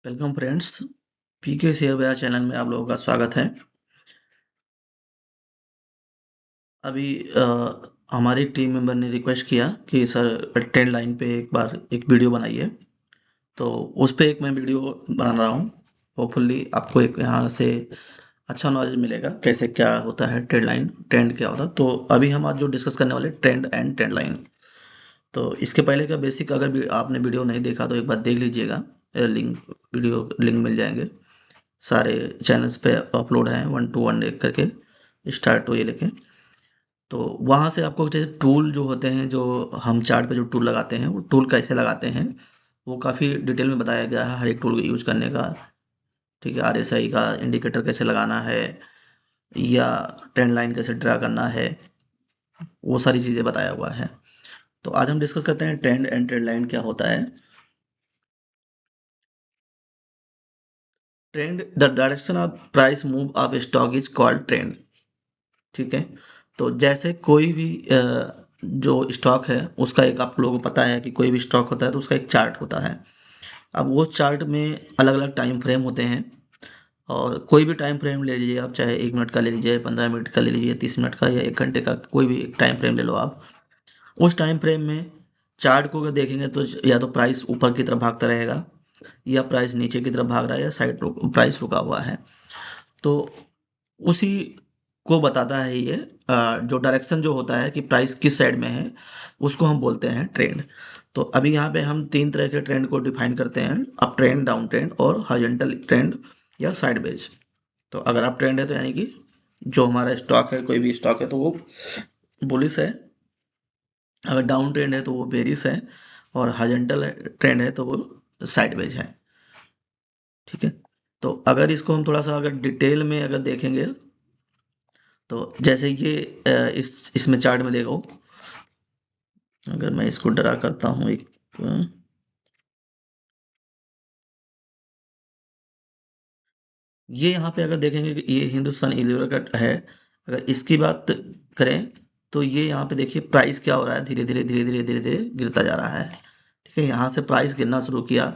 Welcome friends. PK share bazaar channel में आप लोगों का स्वागत है। अभी हमारी टीम मेंबर ने रिक्वेस्ट किया कि सर ट्रेंड लाइन पे एक बार एक वीडियो बनाइए, तो उस पे एक मैं वीडियो बना रहा हूँ। होपफुली आपको एक यहाँ से अच्छा नॉलेज मिलेगा कैसे क्या होता है ट्रेंड लाइन, ट्रेंड क्या होता है। तो अभी हम आज जो डिस्कस करने वाले ट्रेंड एंड ट्रेंड लाइन। तो इसके पहले का बेसिक अगर भी आपने वीडियो नहीं देखा तो एक बार देख लीजिएगा। लिंक, वीडियो लिंक मिल जाएंगे, सारे चैनल्स पे अपलोड हैं, 1 टू 1 एक करके, स्टार्ट टू ये लेके। तो वहाँ से आपको जैसे टूल जो होते हैं, जो हम चार्ट पे जो टूल लगाते हैं, वो टूल कैसे लगाते हैं वो काफ़ी डिटेल में बताया गया है, हर एक टूल को यूज करने का। ठीक है, आरएसआई का इंडिकेटर कैसे लगाना है या ट्रेंड लाइन कैसे ड्रा करना है, वो सारी चीज़ें बताया हुआ है। तो आज हम डिस्कस करते हैं ट्रेंड एंड ट्रेंड लाइन क्या होता है। Trend, the direction of price move of stock is called trend. ठीक है, तो जैसे कोई भी जो स्टॉक है उसका एक, आप लोगों को पता है कि कोई भी स्टॉक होता है तो उसका एक चार्ट होता है। अब वो चार्ट में अलग अलग टाइम फ्रेम होते हैं, और कोई भी टाइम फ्रेम ले लीजिए आप, चाहे 1 मिनट का ले लीजिए, 15 मिनट का ले लीजिए, 30 मिनट का या 1 घंटे का, कोई भी एक टाइम फ्रेम ले लो आप। उस टाइम फ्रेम में चार्ट को अगर देखेंगे तो या तो प्राइस ऊपर की तरफ भागता रहेगा, या प्राइस नीचे की तरफ भाग रहा है, या साइड प्राइस रुका हुआ है। तो उसी को बताता है ये, जो डायरेक्शन जो होता है कि प्राइस किस साइड में है, उसको हम बोलते हैं ट्रेंड। तो अभी यहाँ पे हम 3 तरह के ट्रेंड को डिफाइन करते हैं, अप ट्रेंड, डाउन ट्रेंड और हॉरिजॉन्टल ट्रेंड या साइडवेज। तो अगर अप ट्रेंड है तो यानी कि जो हमारा स्टॉक है, कोई भी स्टॉक है तो वो बुलिश है। अगर डाउन ट्रेंड है तो वो बेरिश है, और हॉरिजॉन्टल ट्रेंड है तो वो साइडवेज है। ठीक है, तो अगर इसको हम थोड़ा सा अगर डिटेल में अगर देखेंगे, तो जैसे ये इसमें चार्ट में देखो, अगर मैं इसको ड्रा करता हूँ एक, ये यहाँ पे अगर देखेंगे कि ये हिंदुस्तान यूनिलीवर का है। अगर इसकी बात करें तो ये यहाँ पे देखिए प्राइस क्या हो रहा है, धीरे धीरे धीरे धीरे धीरे धीरे गिरता जा रहा है। ठीक है, यहाँ से प्राइस गिरना शुरू किया।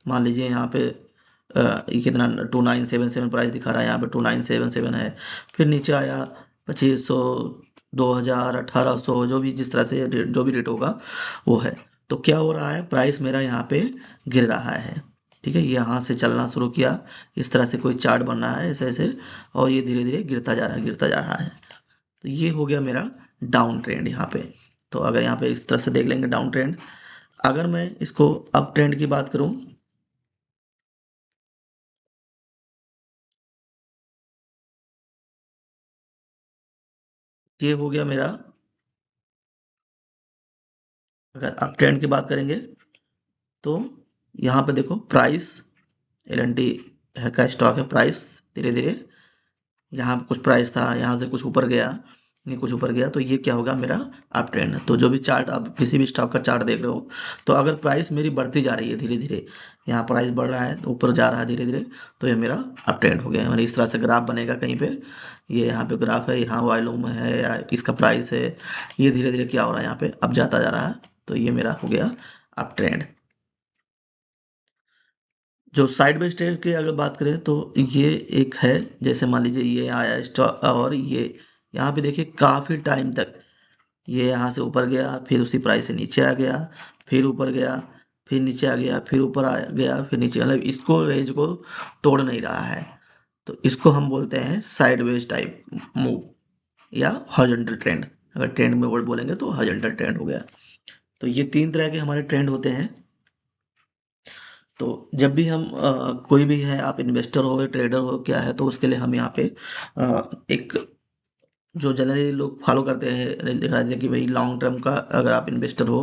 मान लीजिए यहाँ पे ये कितना 2977 प्राइस दिखा रहा है, यहाँ पे 2977 है। फिर नीचे आया 2500, 2000, 1800, जो भी जिस तरह से जो भी रेट होगा वो है। तो क्या हो रहा है, प्राइस मेरा यहाँ पे गिर रहा है। ठीक है, यहाँ से चलना शुरू किया, इस तरह से कोई चार्ट बन रहा है ऐसे ऐसे, और ये धीरे धीरे गिरता जा रहा है, गिरता जा रहा है। तो ये हो गया मेरा डाउन ट्रेंड यहाँ पे। तो अगर यहाँ पे इस तरह से देख लेंगे डाउन ट्रेंड। अगर मैं इसको अप ट्रेंड की बात करूँ, ये हो गया मेरा, अगर अप ट्रेंड की बात करेंगे तो यहाँ पे देखो प्राइस, एल एन टी है का स्टॉक है, प्राइस धीरे धीरे यहाँ पे कुछ प्राइस था, यहाँ से कुछ ऊपर गया, नहीं कुछ ऊपर गया, तो ये क्या होगा मेरा अप ट्रेंड। तो जो भी चार्ट, आप किसी भी स्टॉक का चार्ट देख रहे हो, तो अगर प्राइस मेरी बढ़ती जा रही है धीरे धीरे, यहाँ प्राइस बढ़ रहा है, ऊपर जा रहा है धीरे धीरे, तो ये मेरा अप ट्रेंड हो गया। मैंने इस तरह से ग्राफ बनेगा कहीं पे, ये यहाँ पे ग्राफ है, यहाँ वॉल्यूम है या इसका प्राइस है, ये धीरे धीरे क्या हो रहा है यहाँ पे अब जाता जा रहा है, तो ये मेरा हो गया अप ट्रेंड। जो साइड बाय स्टेज की अगर बात करें तो ये एक है, जैसे मान लीजिए ये आया स्टॉक, और ये यहाँ पे देखिए काफ़ी टाइम तक ये यहाँ से ऊपर गया, फिर उसी प्राइस से नीचे आ गया, फिर ऊपर गया, फिर नीचे आ गया, फिर ऊपर आ गया, फिर नीचे, मतलब इसको रेंज को तोड़ नहीं रहा है। तो इसको हम बोलते हैं साइडवेज टाइप मूव या हॉरिजॉन्टल ट्रेंड। अगर ट्रेंड में वर्ड बोलेंगे तो हॉरिजॉन्टल ट्रेंड हो गया। तो ये 3 तरह के हमारे ट्रेंड होते हैं। तो जब भी हम कोई भी है, आप इन्वेस्टर हो या ट्रेडर हो क्या है, तो उसके लिए हम यहाँ पे एक जो जनरली लोग फॉलो करते हैं, दिखा देते हैं कि भाई लॉन्ग टर्म का अगर आप इन्वेस्टर हो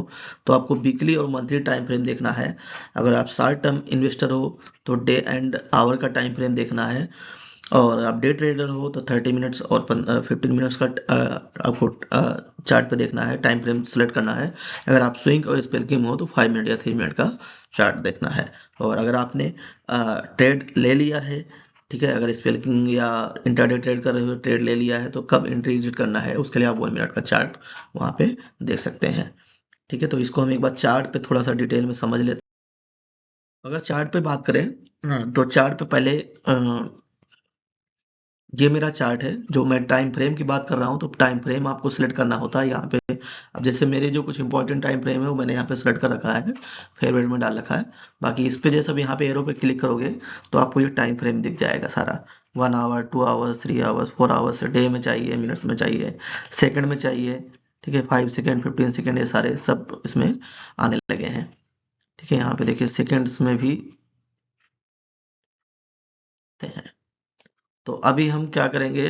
तो आपको वीकली और मंथली टाइम फ्रेम देखना है। अगर आप शॉर्ट टर्म इन्वेस्टर हो तो डे एंड आवर का टाइम फ्रेम देखना है। और आप डे ट्रेडर हो तो 30 मिनट्स और 15 मिनट्स का आपको चार्ट पे देखना है, टाइम फ्रेम सेलेक्ट करना है। अगर आप स्विंग और स्पेल्किंग हो तो 5 मिनट या 3 मिनट का चार्ट देखना है। और अगर आपने ट्रेड ले लिया है, ठीक है, अगर स्पेल्किंग या इंट्राडे ट्रेड कर रहे हो, ट्रेड ले लिया है, तो कब एंट्री एग्जिट करना है उसके लिए आप 1 मिनट का चार्ट वहाँ पे देख सकते हैं। ठीक है, तो इसको हम एक बार चार्ट पे थोड़ा सा डिटेल में समझ लेते हैं। अगर चार्ट पे बात करें तो चार्ट पे पहले ये मेरा चार्ट है जो मैं टाइम फ्रेम की बात कर रहा हूँ, तो टाइम फ्रेम आपको सिलेक्ट करना होता है यहाँ पे। अब जैसे मेरे जो कुछ इंपॉर्टेंट टाइम फ्रेम है वो मैंने यहाँ पे सिलेक्ट कर रखा है, फेवरेट में डाल रखा है। बाकी इस पे जैसे अब यहाँ पे एरो पे क्लिक करोगे तो आपको ये टाइम फ्रेम दिख जाएगा सारा, 1 hour, 2 hours, 3 hours, 4 hours, day में चाहिए, मिनट्स में चाहिए, सेकंड में चाहिए, ठीक है, 5 सेकेंड, 15 सेकेंड, ये सारे सब इसमें आने लगे हैं। ठीक है, यहाँ पे देखिए सेकेंड्स में भी हैं। तो अभी हम क्या करेंगे,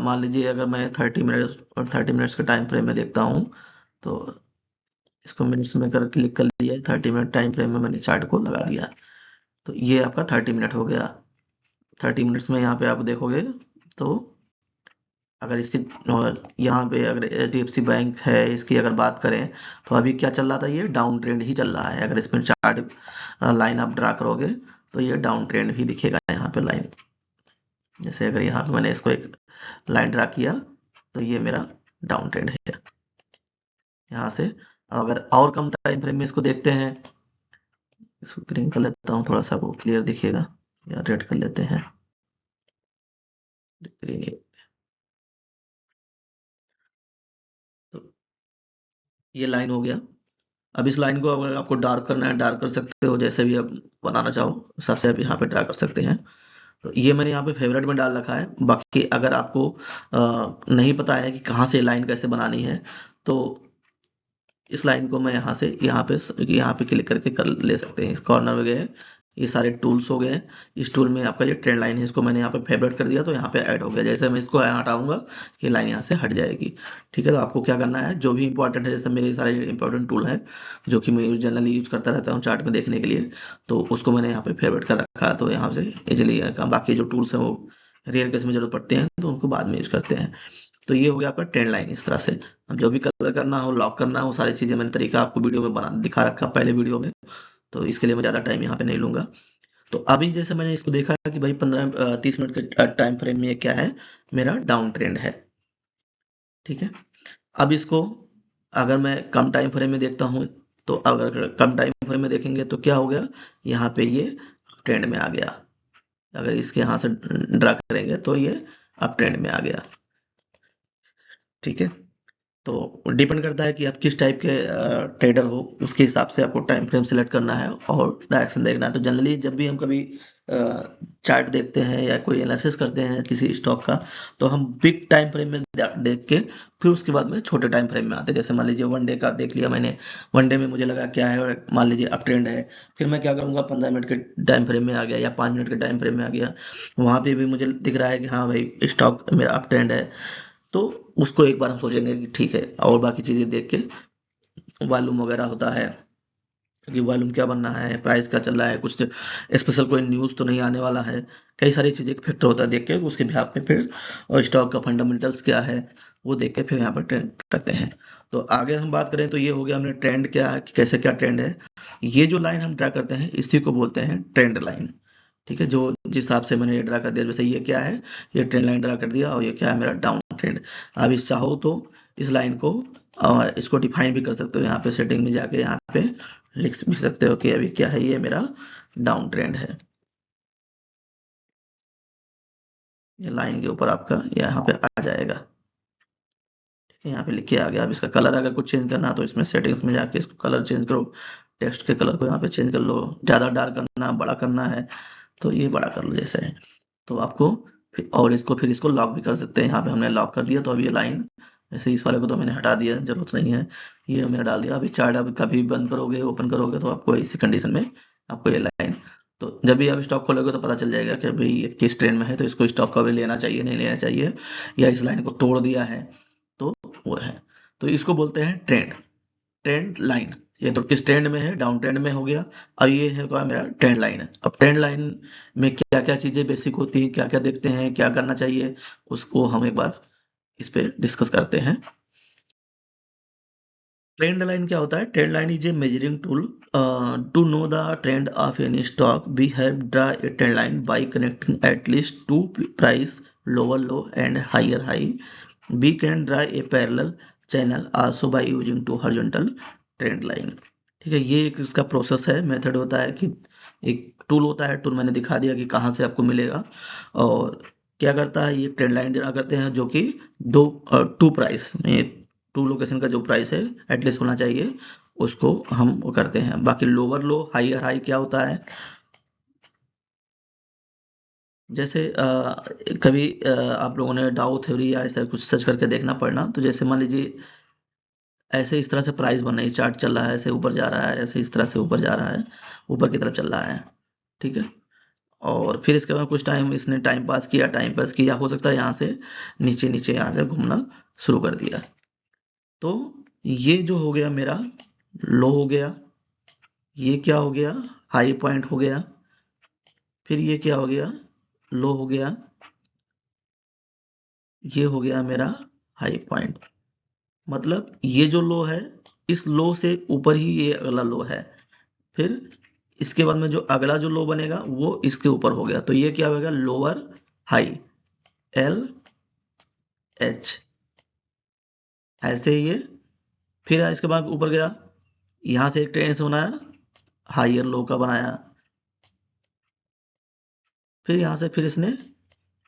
मान लीजिए अगर मैं 30 मिनट्स और 30 मिनट्स के टाइम फ्रेम में देखता हूँ, तो इसको मिनट्स में कर क्लिक कर लिया, 30 मिनट टाइम फ्रेम में मैंने चार्ट को लगा दिया। तो ये आपका 30 मिनट हो गया। 30 मिनट्स में यहाँ पे आप देखोगे तो अगर इसके यहाँ पे अगर HDFC बैंक है, इसकी अगर बात करें तो अभी क्या चल रहा था, ये डाउन ट्रेंड ही चल रहा है। अगर इसमें चार्ट लाइन आप ड्रा करोगे तो ये डाउन ट्रेंड ही दिखेगा यहाँ पे लाइन। जैसे अगर यहाँ पे मैंने इसको एक लाइन ड्रा किया तो ये मेरा डाउन ट्रेंड है यहाँ से। अगर और कम टाइम फ्रेम में इसको देखते हैं, इसको ग्रीन कर लेता हूँ, थोड़ा सा वो क्लियर दिखेगा, या रेड कर लेते हैं, ग्रीन। तो ये लाइन हो गया। अब इस लाइन को अगर आपको डार्क करना है, डार्क कर सकते हो, जैसे भी आप बनाना चाहो सबसे आप यहाँ पे ड्रा कर सकते हैं। तो ये मैंने यहाँ पे फेवरेट में डाल रखा है। बाकी अगर आपको नहीं पता है कि कहाँ से लाइन कैसे बनानी है, तो इस लाइन को मैं यहाँ पे क्लिक करके कर ले सकते हैं। इस कॉर्नर में गए, ये सारे टूल्स हो गए हैं। इस टूल में आपका ये ट्रेंड लाइन है, इसको मैंने यहाँ पे फेवरेट कर दिया तो यहाँ पे ऐड हो गया। जैसे मैं इसको यहाँ हटाऊंगा, ये लाइन यहाँ से हट जाएगी। ठीक है, तो आपको क्या करना है, जो भी इंपॉर्टेंट है, जैसे मेरे सारे इंपॉर्टेंट टूल हैं जो कि मैं जनरली यूज करता रहता हूँ चार्ट में देखने के लिए, तो उसको मैंने यहाँ पे फेवरेट कर रखा है। तो यहाँ से इजिली, बाकी जो टूल्स हैं वो रेयर केस में जरूरत पड़ते हैं तो उनको बाद में यूज करते हैं। तो ये हो गया आपका ट्रेंड लाइन। इस तरह से अब जो भी कलर करना हो, लॉक करना हो, सारी चीज़ें मैंने तरीका आपको वीडियो में बना दिखा रखा पहले वीडियो में, तो इसके लिए मैं ज़्यादा टाइम यहाँ पे नहीं लूँगा। तो अभी जैसे मैंने इसको देखा कि भाई 15 30 मिनट के टाइम फ्रेम में ये क्या है, मेरा डाउन ट्रेंड है। ठीक है, अब इसको अगर मैं कम टाइम फ्रेम में देखता हूँ, तो अगर कम टाइम फ्रेम में देखेंगे तो क्या हो गया, यहाँ पे ये ट्रेंड में आ गया। अगर इसके यहाँ से ड्रा करेंगे तो ये अप ट्रेंड में आ गया। ठीक है, तो डिपेंड करता है कि आप किस टाइप के ट्रेडर हो, उसके हिसाब से आपको टाइम फ्रेम सेलेक्ट करना है और डायरेक्शन देखना है। तो जनरली जब भी हम कभी चार्ट देखते हैं या कोई एनालिसिस करते हैं किसी स्टॉक का, तो हम बिग टाइम फ्रेम में देख के फिर उसके बाद में छोटे टाइम फ्रेम में आते हैं। जैसे मान लीजिए 1 डे का देख लिया मैंने, 1 डे में मुझे लगा क्या है, और मान लीजिए अप ट्रेंड है, फिर मैं क्या करूँगा, 15 मिनट के टाइम फ्रेम में आ गया या 5 मिनट के टाइम फ्रेम में आ गया, वहाँ पे भी मुझे दिख रहा है कि हाँ भाई स्टॉक मेरा अप ट्रेंड है, तो उसको एक बार हम सोचेंगे कि ठीक है, और बाकी चीज़ें देख के वॉल्यूम वगैरह होता है कि वॉल्यूम क्या बनना है, प्राइस क्या चल रहा है, कुछ स्पेशल कोई न्यूज़ तो नहीं आने वाला है, कई सारी चीज़ें फैक्टर होता है देख के उसके बिहाफ पे फिर, और स्टॉक का फंडामेंटल्स क्या है वो देख के फिर यहाँ पर ट्रेंड करते हैं। तो आगे हम बात करें तो ये हो गया हमने ट्रेंड क्या है, कि कैसे क्या ट्रेंड है। ये जो लाइन हम ड्रा करते हैं इसी को बोलते हैं ट्रेंड लाइन। ठीक है, जो जिस हिसाब से मैंने ये ड्रा कर दिया, जैसे ये क्या है, ये ट्रेंड लाइन ड्रा कर दिया, और ये क्या है, मेरा डाउन ट्रेंड। अब इस चाहो तो इस लाइन को इसको डिफाइन भी कर सकते हो, यहाँ पे सेटिंग में जाके यहाँ पे लिख भी सकते हो कि अभी क्या है, ये मेरा डाउन ट्रेंड है। ये लाइन के ऊपर आपका यहाँ पे आ जाएगा। ठीक है, यहाँ पे लिख के आ गया। अब इसका कलर अगर कुछ चेंज करना है तो इसमें सेटिंग्स में जाके इसको कलर चेंज करो, टेक्स्ट के कलर को यहाँ पे चेंज कर लो, ज़्यादा डार्क करना, बड़ा करना है तो ये बड़ा कर लो जैसे है। तो आपको फिर, और इसको फिर इसको लॉक भी कर सकते हैं। यहाँ पे हमने लॉक कर दिया तो अभी ये लाइन, ऐसे इस वाले को तो मैंने हटा दिया, ज़रूरत नहीं है, ये मैंने डाल दिया। अभी चार्ट अब कभी बंद करोगे, ओपन करोगे तो आपको इसी कंडीशन में आपको ये लाइन, तो जब भी आप स्टॉक खोलोगे तो पता चल जाएगा कि भाई ये किस ट्रेंड में है, तो इसको स्टॉक कभी लेना चाहिए, नहीं लेना चाहिए, या इस लाइन को तोड़ दिया है तो वो है। तो इसको बोलते हैं ट्रेंड, ट्रेंड लाइन। ये तो किस ट्रेंड में है, डाउन ट्रेंड में हो गया। अब ये है क्या, मेरा ट्रेंड लाइन है। अब ट्रेंड लाइन में क्या क्या चीज़ें बेसिक होती हैं, क्या क्या देखते हैं, क्या करना चाहिए, उसको हम एक बार इस पे डिस्कस करते हैं। ट्रेंड लाइन क्या होता है, trend line is a measuring tool to know the trend of any stock. We have draw a trend line by connecting at least two price, lower low and higher high. We can draw a parallel channel also by using two horizontal trend line. ठीक है, ये एक इसका process है, method होता है कि एक टूल होता है, टूल मैंने दिखा दिया कि कहाँ से आपको मिलेगा और क्या करता है, ये ट्रेंड लाइन ड्रा करते हैं जो कि टू प्राइस में टू लोकेशन का जो प्राइस है एटलीस्ट होना चाहिए, उसको हम वो करते हैं। बाकी लोअर लो हायर हाई क्या होता है, जैसे कभी आप लोगों ने डाउ थ्योरी या ऐसा कुछ सर्च करके देखना पड़ना, तो जैसे मान लीजिए ऐसे इस तरह से प्राइस बन रही है, चार्ट चल रहा है, ऐसे ऊपर जा रहा है, ऐसे इस तरह से ऊपर जा रहा है, ऊपर की तरफ चल रहा है, ठीक है। और फिर इसके बाद कुछ टाइम इसने टाइम पास किया, हो सकता है यहाँ से नीचे नीचे यहाँ से घूमना शुरू कर दिया। तो ये जो हो गया मेरा लो हो गया, ये क्या हो गया, हाई पॉइंट हो गया, फिर ये क्या हो गया, लो हो गया, ये हो गया मेरा हाई पॉइंट। मतलब ये जो लो है, इस लो से ऊपर ही ये अगला लो है, फिर इसके बाद में जो अगला जो लो बनेगा वो इसके ऊपर हो गया, तो ये क्या होगा, लोअर हाई, एल एच, ऐसे ही ये फिर इसके बाद ऊपर गया, यहाँ से एक ट्रेन से बनाया, हाइयर लो का बनाया, फिर यहाँ से फिर इसने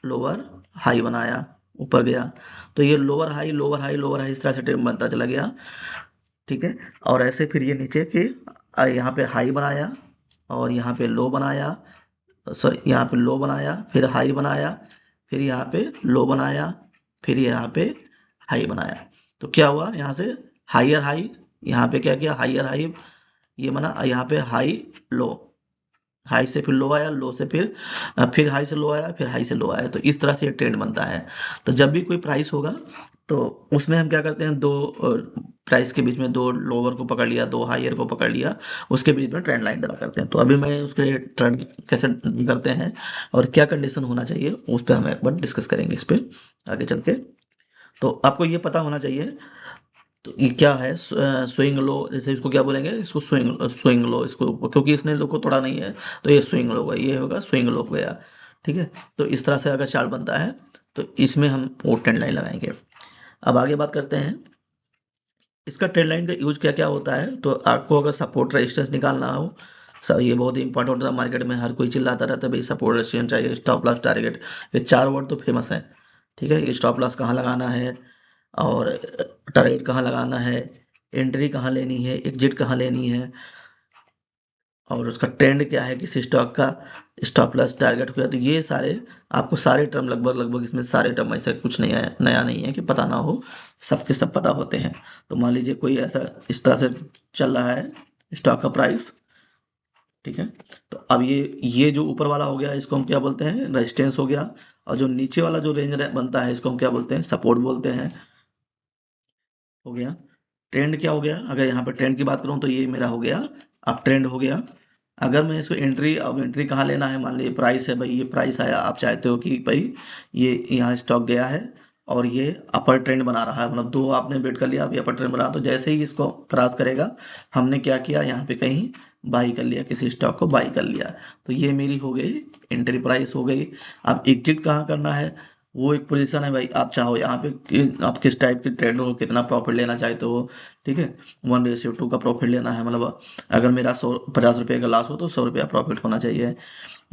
लोअर हाई बनाया, ऊपर गया, तो ये lower high lower high lower high इस तरह से ट्रेन बनता चला गया, ठीक है। और ऐसे फिर ये नीचे के यहाँ पे हाई बनाया और यहाँ पे लो बनाया, सॉरी यहाँ पे लो बनाया, फिर हाई बनाया, फिर यहाँ पे लो बनाया, फिर यहाँ पे हाई बनाया, तो क्या हुआ यहाँ से हाइयर हाई, यहाँ पे क्या किया हाइयर हाई, ये बना यहाँ पे हाई लो, हाई से फिर लो आया, लो से फिर हाई से लो आया, फिर हाई से लो आया, तो इस तरह से ये ट्रेंड बनता है। तो जब भी कोई प्राइस होगा तो उसमें हम क्या करते हैं, दो प्राइस के बीच में दो लोअर को पकड़ लिया, दो हायर को पकड़ लिया, उसके बीच में ट्रेंड लाइन ड्रा करते हैं। तो अभी मैं उसके ट्रेंड कैसे करते हैं और क्या कंडीशन होना चाहिए उस पर हम एक बार डिस्कस करेंगे इस पर आगे चल के। तो आपको ये पता होना चाहिए, तो ये क्या है, स्विंग लो, जैसे इसको क्या बोलेंगे, इसको स्विंग स्विंग लो, इसको क्योंकि इसने लो को तोड़ा नहीं है, तो ये स्विंग लो होगा, ये होगा स्विंग लो गया, ठीक है। तो इस तरह से अगर चार्ट बनता है तो इसमें हम वो ट्रेंड लाइन लगाएंगे। अब आगे बात करते हैं इसका ट्रेंड लाइन का यूज क्या क्या होता है। तो आपको अगर सपोर्ट रेजिस्टेंस निकालना हो, सर ये बहुत ही इंपॉर्टेंट होता है, मार्केट में हर कोई चिल्लाता रहता है भाई सपोर्ट रेजिस्टेंस चाहिए, स्टॉप लॉस टारगेट, ये चार वर्ड तो फेमस है, ठीक है। स्टॉप लॉस कहाँ लगाना है और टारगेट कहाँ लगाना है, एंट्री कहाँ लेनी है, एग्जिट कहाँ लेनी है, और उसका ट्रेंड क्या है, किसी स्टॉक का स्टॉप लॉस टारगेट हो गया, तो ये सारे आपको सारे टर्म लगभग लगभग इसमें सारे टर्म ऐसा कुछ नहीं है, नया नहीं है कि पता ना हो, सबके सब पता होते हैं। तो मान लीजिए कोई ऐसा इस तरह से चल रहा है स्टॉक का प्राइस, ठीक है। तो अब ये जो ऊपर वाला हो गया इसको हम क्या बोलते हैं, रेजिस्टेंस हो गया, और जो नीचे वाला जो रेंज बनता है इसको हम क्या बोलते हैं, सपोर्ट बोलते हैं, हो गया। ट्रेंड क्या हो गया, अगर यहाँ पे ट्रेंड की बात करूँ तो ये मेरा हो गया अप ट्रेंड हो गया। अगर मैं इसको एंट्री, अब एंट्री कहाँ लेना है, मान लीजिए प्राइस है भाई, ये प्राइस आया, आप चाहते हो कि भाई ये यहाँ स्टॉक गया है और ये अपर ट्रेंड बना रहा है, मतलब दो आपने वेट कर लिया, अभी अपर ट्रेंड बना, तो जैसे ही इसको क्रॉस करेगा हमने क्या किया, यहाँ पे कहीं बाई कर लिया, किसी स्टॉक को बाई कर लिया, तो ये मेरी हो गई एंट्री प्राइस हो गई। अब एग्जिट कहाँ करना है, वो एक पोजीशन है भाई, आप चाहो यहाँ पे आप किस टाइप की ट्रेड हो, कितना प्रॉफिट लेना चाहते हो, ठीक है। 1:2 का प्रॉफिट लेना है, मतलब अगर मेरा 50 रुपये का लॉस हो तो 100 रुपया प्रॉफिट होना चाहिए,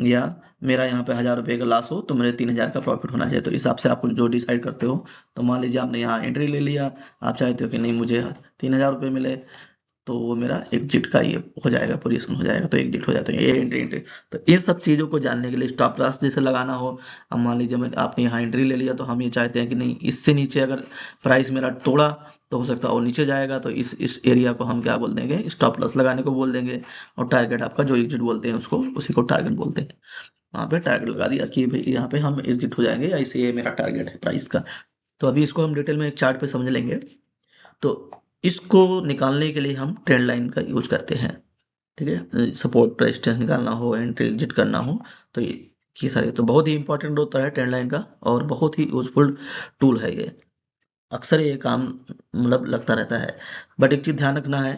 या मेरा यहाँ पे 1000 रुपये का लॉस हो तो मेरे 3000 का प्रॉफिट होना चाहिए, तो इस हिसाब से आप जो डिसाइड करते हो। तो मान लीजिए आपने यहाँ एंट्री ले लिया, आप चाहते हो कि नहीं मुझे 3000 रुपये मिले, तो वो मेरा एग्जिट का ये हो जाएगा, पोजीशन हो जाएगा, तो एग्जिट हो जाता है, ये एंट्री एंट्री। तो इन सब चीज़ों को जानने के लिए स्टॉप लॉस जैसे लगाना हो, अब मान लीजिए मैं आपने यहाँ एंट्री ले लिया, तो हम ये चाहते हैं कि नहीं इससे नीचे अगर प्राइस मेरा तोड़ा तो हो सकता है वो नीचे जाएगा, तो इस एरिया को हम क्या बोल देंगे, स्टॉप लॉस लगाने को बोल देंगे, और टारगेट आपका जो एग्जिट बोलते हैं उसको, उसी को टारगेट बोलते हैं। वहाँ पे टारगेट लगा दिया कि भाई यहाँ पे हम एग्जिट हो जाएंगे, या इसे ये मेरा टारगेट है प्राइस का। तो अभी इसको हम डिटेल में एक चार्ट पे समझ लेंगे। तो इसको निकालने के लिए हम ट्रेंड लाइन का यूज करते हैं, ठीक है। सपोर्ट रेजिस्टेंस निकालना हो, एंट्री एग्जिट करना हो, तो ये सारे तो बहुत ही इंपॉर्टेंट होता है ट्रेंड लाइन का, और बहुत ही यूजफुल टूल है ये, अक्सर ये काम मतलब लगता रहता है। बट एक चीज़ ध्यान रखना है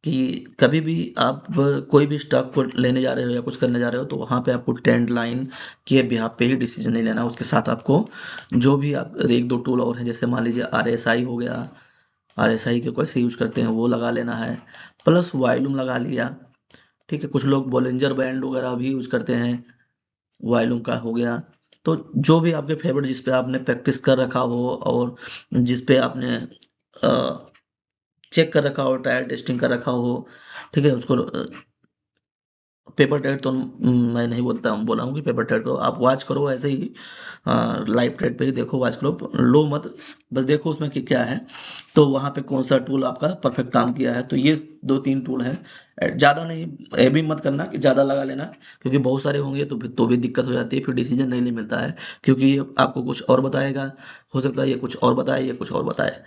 कि कभी भी आप कोई भी स्टॉक को लेने जा रहे हो या कुछ करने जा रहे हो, तो वहाँ पे आपको ट्रेंड लाइन के बिहाफ पे ही डिसीजन नहीं लेना, उसके साथ आपको जो भी आप एक दो टूल और हैं, जैसे मान लीजिए RSI हो गया, RSI के कैसे यूज करते हैं वो लगा लेना है, प्लस वॉल्यूम लगा लिया। ठीक है, कुछ लोग बॉलिंजर बैंड वगैरह भी यूज करते हैं, वॉल्यूम का हो गया। तो जो भी आपके फेवरेट, जिस पे आपने प्रैक्टिस कर रखा हो और जिस पे आपने चेक कर रखा हो, ट्रायल टेस्टिंग कर रखा हो, ठीक है, उसको पेपर ट्रेड तो मैं नहीं बोला हूँ कि पेपर ट्रेड करो, आप वॉच करो ऐसे ही, लाइव ट्रेड पे ही देखो, वॉच करो, लो मत, बस देखो उसमें कि क्या है, तो वहाँ पे कौन सा टूल आपका परफेक्ट काम किया है। तो ये 2-3 टूल हैं, ज़्यादा नहीं, ये भी मत करना कि ज़्यादा लगा लेना, क्योंकि बहुत सारे होंगे तो भी दिक्कत हो जाती है, फिर डिसीजन नहीं मिलता है, क्योंकि ये आपको कुछ और बताएगा, हो सकता है ये कुछ और बताए, ये कुछ और बताए।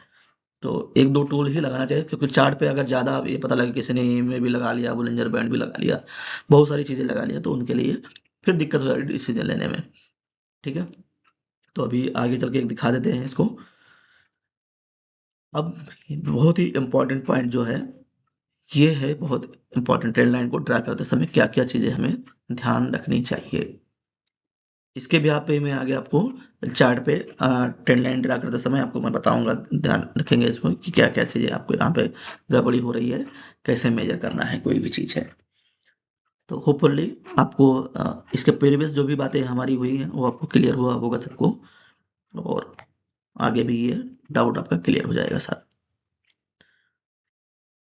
तो 1-2 टूल ही लगाना चाहिए, क्योंकि चार्ट पे अगर ज़्यादा ये पता लगे किसी ने ईएमए भी लगा लिया, बोलिंजर बैंड भी लगा लिया, बहुत सारी चीज़ें लगा लिया, तो उनके लिए फिर दिक्कत हो जाएगी डिसीजन लेने में। ठीक है? तो अभी आगे चल के एक दिखा देते हैं इसको। अब बहुत ही इम्पोर्टेंट पॉइंट जो है, ये है बहुत इम्पोर्टेंट, ट्रेंड लाइन को ड्रा करते समय क्या-क्या चीज़ें हमें ध्यान रखनी चाहिए। इसके भी पे मैं आगे आपको चार्ट पे ट्रेंड लाइन ड्रा करते समय आपको मैं बताऊँगा, ध्यान रखेंगे इसमें कि क्या-क्या चीज़ें आपको यहाँ पे गड़बड़ी हो रही है, कैसे मेज़र करना है कोई भी चीज़ है। तो होपफुली आपको इसके प्रीवियस जो भी बातें हमारी हुई हैं, वो आपको क्लियर हुआ होगा सबको, और आगे भी ये डाउट आपका क्लियर हो जाएगा सारा।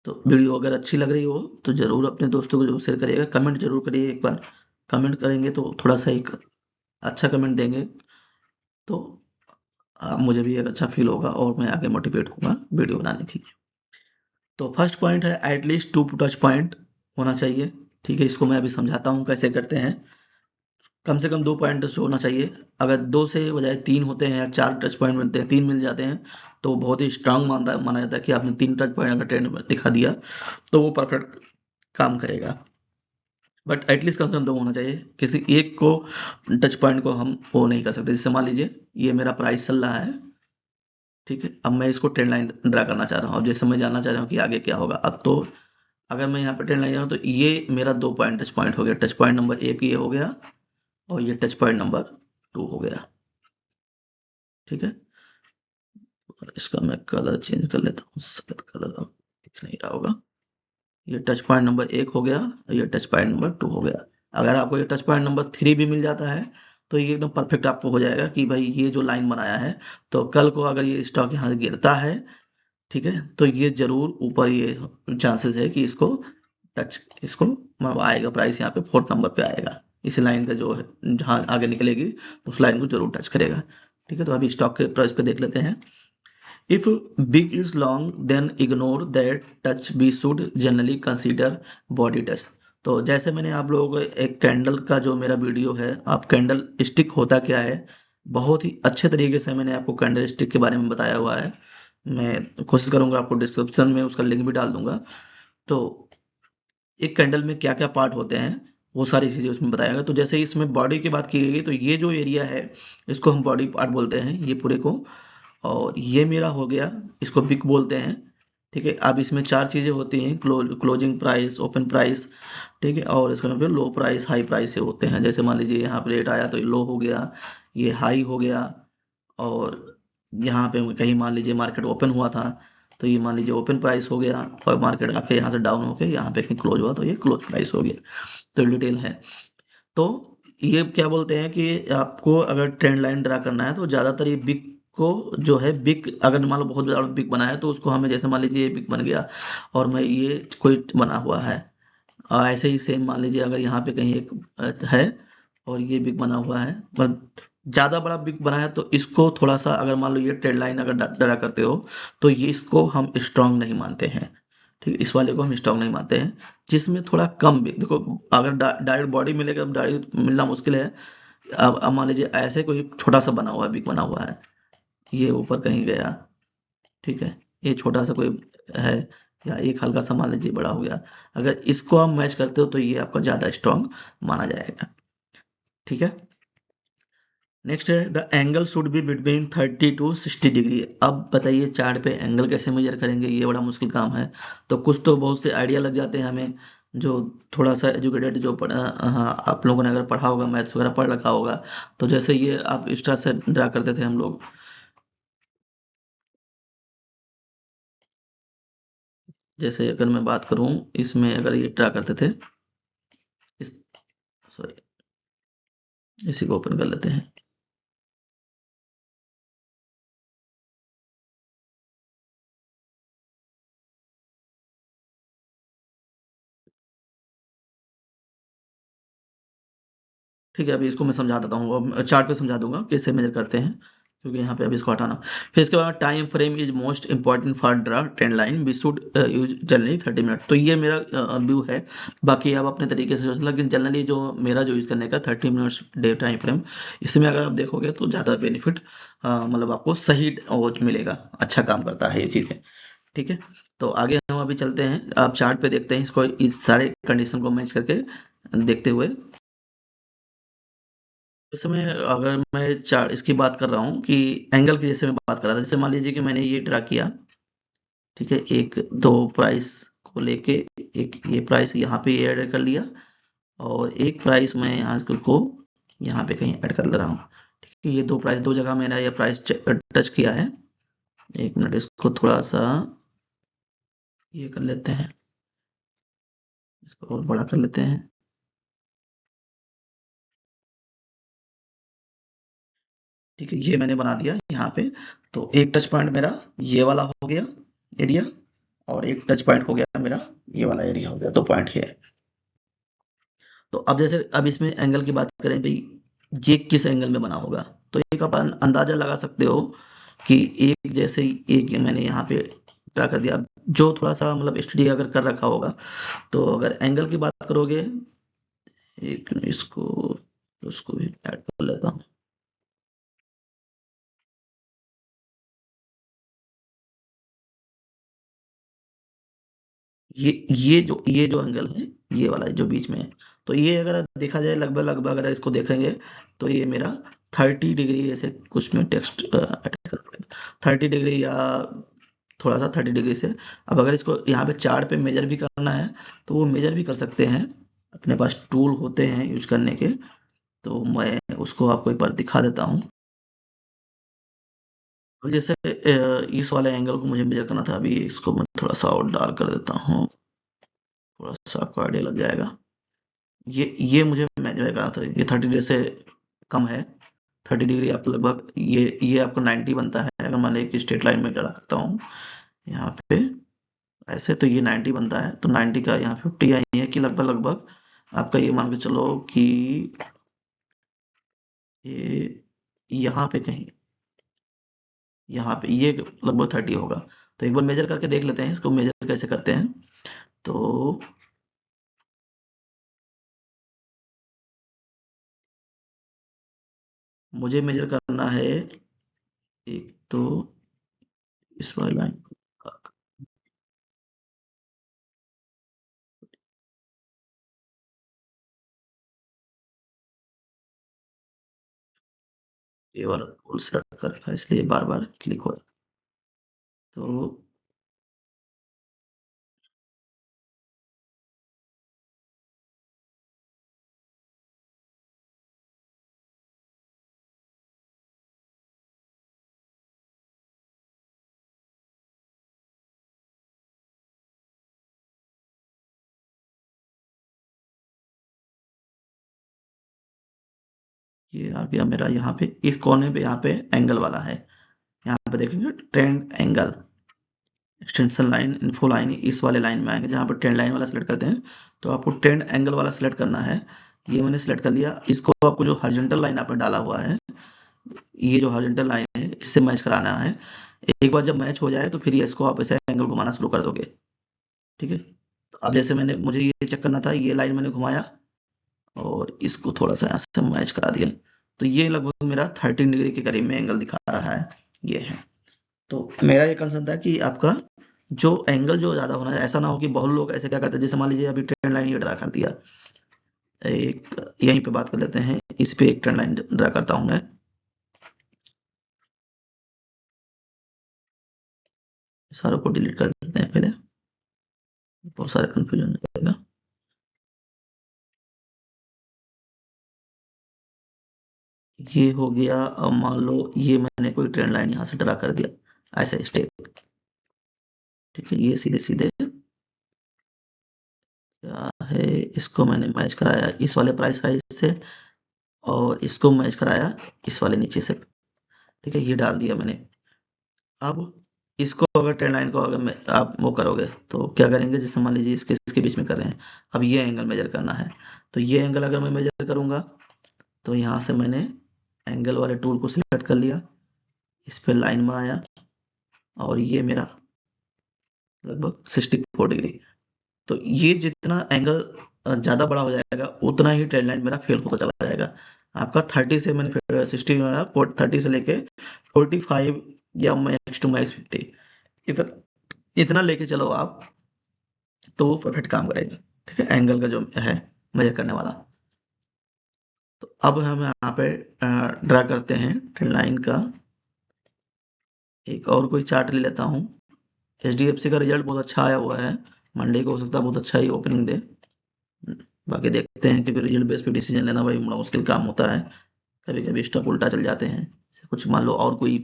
तो वीडियो अगर अच्छी लग रही हो तो ज़रूर अपने दोस्तों को ज़रूर शेयर करिएगा, कमेंट ज़रूर करिए एक बार। कमेंट करेंगे तो थोड़ा-सा एक अच्छा कमेंट देंगे, तो मुझे भी एक अच्छा फ़ील होगा और मैं आगे मोटिवेट होऊँगा वीडियो बनाने के लिए। तो फर्स्ट पॉइंट है, एट लीस्ट 2 टच पॉइंट होना चाहिए। ठीक है, इसको मैं अभी समझाता हूँ कैसे करते हैं। कम से कम 2 पॉइंट टच होना चाहिए। अगर 2 से बजाय 3 होते हैं या 4 टच पॉइंट मिलते हैं, 3 मिल जाते हैं, तो बहुत ही स्ट्रॉन्ग माना जाता है कि आपने 3 टच पॉइंट अगर ट्रेंड में दिखा दिया, तो वो परफेक्ट काम करेगा। बट एटलीस्ट कम से कम 2 होना चाहिए। किसी एक को टच पॉइंट को हम वो नहीं कर सकते। जैसे मान लीजिए ये मेरा प्राइस चल रहा है, ठीक है? अब मैं इसको ट्रेंड लाइन ड्रा करना चाह रहा हूँ। अब जैसे मैं जानना चाह रहा हूँ कि आगे क्या होगा। अब तो अगर मैं यहाँ पे ट्रेंड लाइन जाऊँ, तो ये मेरा 2 पॉइंट टच पॉइंट हो गया। टच पॉइंट नंबर 1 ये हो गया और ये टच पॉइंट नंबर 2 हो गया। ठीक है? और इसका मैं कलर चेंज कर लेता हूँ। सफ़ेद कलर अब दिख नहीं रहा होगा। ये टच पॉइंट नंबर 1 हो गया और ये टच पॉइंट नंबर 2 हो गया। अगर आपको ये टच पॉइंट नंबर 3 भी मिल जाता है, तो ये एकदम परफेक्ट आपको हो जाएगा कि भाई ये जो लाइन बनाया है, तो कल को अगर ये स्टॉक यहाँ गिरता है, ठीक है? तो ये ज़रूर ऊपर ये चांसेस है कि इसको आएगा प्राइस यहाँ पे 4th नंबर पे आएगा। इस लाइन का जो है जहाँ आगे निकलेगी, उस लाइन को ज़रूर टच करेगा। ठीक है? तो अभी स्टॉक के प्राइस पे देख लेते हैं। If big is long, then ignore that touch. We should generally consider body touch. तो जैसे मैंने आप लोगों को एक कैंडल का जो मेरा वीडियो है, आप कैंडल स्टिक होता क्या है, बहुत ही अच्छे तरीके से मैंने आपको कैंडल स्टिक के बारे में बताया हुआ है। मैं कोशिश करूँगा आपको डिस्क्रिप्शन में उसका लिंक भी डाल दूँगा। तो एक कैंडल में क्या-क्या पार्ट होते हैं, वो सारी चीज़ें उसमें बताया गया। तो जैसे इसमें बॉडी की बात की गई है, तो ये जो एरिया है, इसको हम बॉडी पार्ट बोलते हैं, ये पूरे को। और ये मेरा हो गया, इसको विक बोलते हैं। ठीक है? अब इसमें 4 चीज़ें होती हैं, क्लोजिंग प्राइस, ओपन प्राइस, ठीक है? और इसका मतलब लो प्राइस, हाई प्राइस से होते हैं। जैसे मान लीजिए यहाँ पे रेट आया तो ये लो हो गया, ये हाई हो गया, और यहाँ पे कहीं मान लीजिए मार्केट ओपन हुआ था, तो ये मान लीजिए ओपन प्राइस हो गया, और मार्केट आके यहाँ से डाउन होके यहाँ पे कहीं क्लोज हुआ, तो ये क्लोज प्राइस हो गया। तो डिटेल है। तो ये क्या बोलते हैं कि आपको अगर ट्रेंड लाइन ड्रा करना है, तो ज़्यादातर ये बिग को जो है, बिग अगर मान लो बहुत ज़्यादा बिग बना है, तो उसको हमें, जैसे मान लीजिए ये बिग बन गया और मैं ये कोई बना हुआ है, ऐसे ही सेम मान लीजिए अगर यहाँ पे कहीं एक है और ये बिग बना हुआ है, मतलब ज़्यादा बड़ा बिग बना है, तो इसको थोड़ा सा, अगर मान लो ये ट्रेंड लाइन अगर ड्रा करते हो, तो ये इसको हम स्ट्रांग नहीं मानते हैं। ठीक है? इस वाले को हम स्ट्रांग नहीं मानते हैं। जिसमें थोड़ा कम बिग, देखो अगर डायरेक्ट बॉडी मिलेगा, डायरेक्ट मिलना मुश्किल है। अब मान लीजिए ऐसे कोई छोटा सा बना हुआ है, बिग बना हुआ है, ये ऊपर कहीं गया, ठीक है? ये छोटा सा कोई है, या एक हल्का सा मान लीजिए बड़ा हो गया, अगर इसको आप मैच करते हो, तो ये आपका ज़्यादा स्ट्रांग माना जाएगा। ठीक है? नेक्स्ट है, the angle should be between 30 to 60 degree. अब बताइए चार्ट पे एंगल कैसे मेजर करेंगे, ये बड़ा मुश्किल काम है। तो कुछ तो बहुत से आइडिया लग जाते हैं हमें, जो थोड़ा सा एजुकेटेड, जो हाँ, आप लोगों ने अगर पढ़ा होगा, मैथ्स वगैरह पढ़ रखा होगा, तो जैसे ये आप इस तरह से ड्रा करते थे हम लोग। जैसे अगर मैं बात करूँ इसमें अगर ये ड्रा करते थे इस सॉरी इसी को ओपन कर लेते हैं। ठीक है, अभी इसको मैं समझा देता हूँ, अब चार्ट पे समझा दूँगा कैसे मेज़र करते हैं, क्योंकि यहाँ पे अभी इसको हटाना। फिर इसके बाद time frame is most important for draw trend line, we should use generally 30 minute. तो ये मेरा व्यू है, बाकी आप अपने तरीके से सोच लें, लेकिन जनरली जो मेरा जो यूज़ करने का 30 मिनट्स डे टाइम फ्रेम, इसमें अगर आप देखोगे तो ज़्यादा बेनिफिट मतलब आपको सही वो मिलेगा, अच्छा काम करता है ये चीज़ें। ठीक है? तो आगे हम अभी चलते हैं, आप चार्ट पे देखते हैं इसको, इस सारे कंडीशन को मैच करके देखते हुए। इस समय अगर मैं चार इसकी बात कर रहा हूँ कि एंगल की, जैसे मैं बात कर रहा था, जैसे मान लीजिए कि मैंने ये ड्रा किया, ठीक है? 1-2 प्राइस को लेके एक ये प्राइस यहाँ पे ऐड कर लिया और एक प्राइस मैं यहाँ इसको यहाँ पे कहीं ऐड कर ले रहा हूँ। ठीक है? ये 2 प्राइस, 2 जगह मैंने ये प्राइस टच किया है। 1 मिनट, इसको थोड़ा-सा ये कर लेते हैं, इसको और बड़ा कर लेते हैं। ठीक है, ये मैंने बना दिया यहाँ पे। तो एक टच पॉइंट मेरा ये वाला हो गया एरिया, और एक टच पॉइंट हो गया मेरा ये वाला एरिया हो गया, 2 पॉइंट है। तो अब जैसे अब इसमें एंगल की बात करें भई, ये किस एंगल में बना होगा? तो एक अपन अंदाज़ा लगा सकते हो कि एक जैसे ही एक ये मैंने यहाँ पे ड्रा कर दिया, जो थोड़ा-सा मतलब स्टडी अगर कर रखा होगा, तो अगर एंगल की बात करोगे, एक इसको उसको भी ऐड कर लेता हूँ। ये जो एंगल है, ये वाला जो बीच में है, तो ये अगर देखा जाए लगभग-लगभग अगर इसको देखेंगे, तो ये मेरा 30 डिग्री ऐसे कुछ में टेक्स्ट अटैच करना पड़ेगा। 30 डिग्री या थोड़ा-सा 30 डिग्री से। अब अगर इसको यहाँ पे चार्ट पे मेज़र भी करना है, तो वो मेज़र भी कर सकते हैं। अपने पास टूल होते हैं यूज़ करने के, तो मैं उसको आपको एक बार दिखा देता हूँ। तो जैसे इस वाले एंगल को मुझे मेज़र करना था, अभी इसको मैं थोड़ा-सा और डार्क कर देता हूँ, थोड़ा-सा आपको आइडिया लग जाएगा। ये मुझे मेज़र करना था, ये 30 डिग्री से कम है। 30 डिग्री आप लगभग ये आपका 90 बनता है। अगर मान लें कि स्ट्रेट लाइन में ड्रा करता हूँ यहाँ पे, ऐसे तो ये 90 बनता है, तो 90 का यहाँ 50 यही है कि लगभग-लगभग आपका ये मान के चलो कि ये यहाँ पे कहीं, यहाँ पे ये लगभग 30 होगा। तो एक बार मेज़र करके देख लेते हैं, इसको मेज़र कैसे करते हैं। तो मुझे मेज़र करना है, एक तो इस वाली लाइन, ये वाला टूल सेलेक्ट कर रखा है, इसलिए बार-बार क्लिक हो रहा है। तो ये आ गया मेरा यहाँ पे, इस कोने पे यहाँ पे एंगल वाला है। यहाँ पे देखेंगे trend angle, extension line, info line, इस वाले लाइन में आएँगे, जहाँ पे ट्रेंड लाइन वाला सेलेक्ट करते हैं, तो आपको ट्रेंड एंगल वाला सेलेक्ट करना है। ये मैंने सेलेक्ट कर लिया। इसको आपको जो हॉरिजॉन्टल लाइन आपने डाला हुआ है, ये जो हॉरिजॉन्टल लाइन है, इससे मैच कराना है। एक बार जब मैच हो जाए, तो फिर ये इसको आप ऐसे एंगल घुमाना शुरू कर दोगे, ठीक है? तो अब जैसे मुझे ये चेक करना था, ये लाइन मैंने घुमाया और इसको थोड़ा-सा यहाँ से मैच करा दिया। तो ये लगभग मेरा 13 डिग्री के करीब में एंगल दिखा रहा है, ये है। तो मेरा ये कंसर्न था कि आपका जो एंगल जो ज़्यादा होना है, ऐसा ना हो कि बहुत लोग ऐसे क्या करते हैं, जैसे मान लीजिए अभी ट्रेंड लाइन ये ड्रा कर दिया। एक यहीं पे बात कर लेते हैं, इस पे एक ट्रेंड लाइन ड्रा करता हूँ मैं। सारों को डिलीट कर देते हैं पहले, बहुत सारे कन्फ्यूजन हो जाएगा। ये हो गया, अब मान लो ये मैंने कोई ट्रेंड लाइन यहाँ से ड्रा कर दिया, ऐसे स्टेप, ठीक है? ये सीधे-सीधे क्या है, इसको मैंने मैच कराया इस वाले प्राइस राइज से और इसको मैच कराया इस वाले नीचे से, ठीक है, ये डाल दिया मैंने। अब इसको अगर ट्रेंड लाइन को अगर मैं आप वो करोगे तो क्या करेंगे, जैसे मान लीजिए इसके इसके बीच में कर रहे हैं, अब ये एंगल मेजर करना है, तो ये एंगल अगर मैं मेजर करूँगा तो यहाँ से मैंने एंगल वाले टूल को सिलेक्ट कर लिया, इस पे लाइन बनाया और ये मेरा लगभग 64 डिग्री। तो ये जितना एंगल ज़्यादा बड़ा हो जाएगा उतना ही ट्रेंड लाइन मेरा फेल होता चला जाएगा। आपका 30 से मैंने फिर 60 मेरा 30 से लेके 45 या मैक्स टू मैक्स 50 इतना इतना लेके चलो आप, तो वो परफेक्ट काम करेगा, ठीक है, एंगल का जो है मेजर करने वाला। तो अब हम यहाँ पे ड्रा करते हैं ट्रेंड लाइन का एक और कोई चार्ट ले लेता हूँ। HDFC का रिजल्ट बहुत अच्छा आया हुआ है, मंडे को हो सकता है बहुत अच्छा ही ओपनिंग दे। बाकी देखते हैं, क्योंकि रिजल्ट बेस पे डिसीजन लेना भाई बड़ा मुश्किल काम होता है, कभी कभी स्टॉक उल्टा चल जाते हैं। जैसे कुछ मान लो और कोई